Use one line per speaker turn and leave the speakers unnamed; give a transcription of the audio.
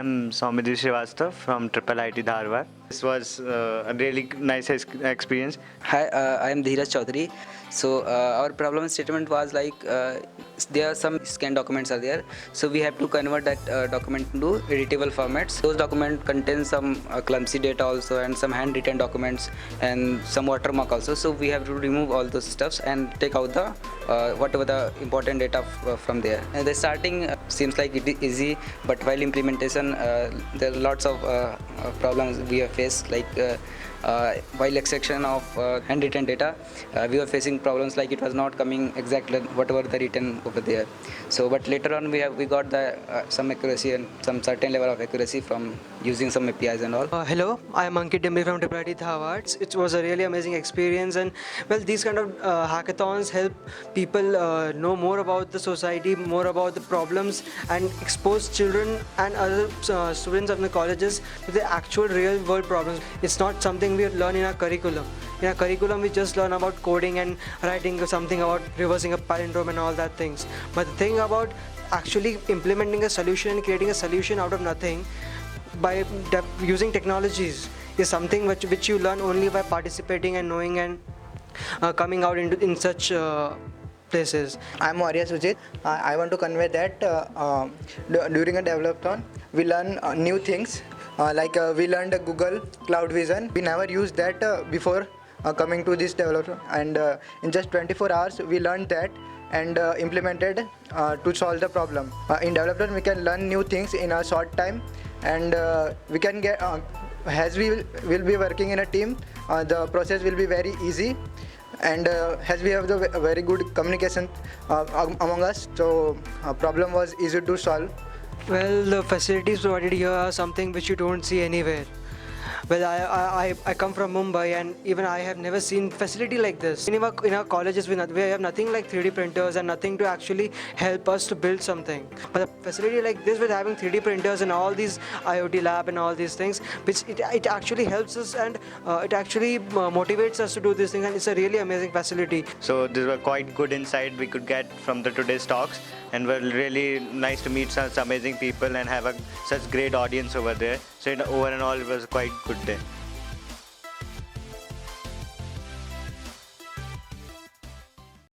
I'm Soumidhi Srivastav from Triple IT Dharwad. This was a really nice experience.
Hi, I am Dheeraj Chaudhary. So our problem statement was like there are some scanned documents are there. So we have to convert that document into editable formats. Those documents contain some clumsy data also and some handwritten documents and some watermark also. So we have to remove all those stuffs and take out the whatever the important data from there. And the starting seems like it is easy, but while implementation there are lots of problems we have faced, like while extraction of handwritten data, we were facing problems like it was not coming exactly whatever the written over there. So but later on we got the some accuracy and some certain level of accuracy from using some APIs and all.
Hello, I am Ankit Dimble from Triple IT Dharwad. It was a really amazing experience, and well, these kind of hackathons help people know more about the society, more about the problems, and expose children and other students of the colleges to the actual real world problems. It's not something we learn in our curriculum. In our curriculum, we just learn about coding and writing something about reversing a palindrome and all that things. But the thing about actually implementing a solution and creating a solution out of nothing by using technologies is something which you learn only by participating and knowing and coming out in such places.
I'm Arya Sujit. I want to convey that during a developathon, we learn new things. We learned Google Cloud Vision. We never used that before coming to this developer, and in just 24 hours we learned that and implemented to solve the problem. In development, we can learn new things in a short time, and we can get as we will be working in a team, the process will be very easy, and as we have the very good communication among us, so problem was easy to solve.
Well, the facilities provided here are something which you don't see anywhere. Well, I come from Mumbai, and even I have never seen facility like this. In our colleges, we have nothing like 3D printers and nothing to actually help us to build something. But a facility like this, with having 3D printers and all these IoT lab and all these things, which it actually helps us, and it actually motivates us to do this thing, and it's a really amazing facility.
So these were quite good insight we could get from the today's talks, and were really nice to meet such amazing people and have such great audience over there. So over and all, it was quite good day.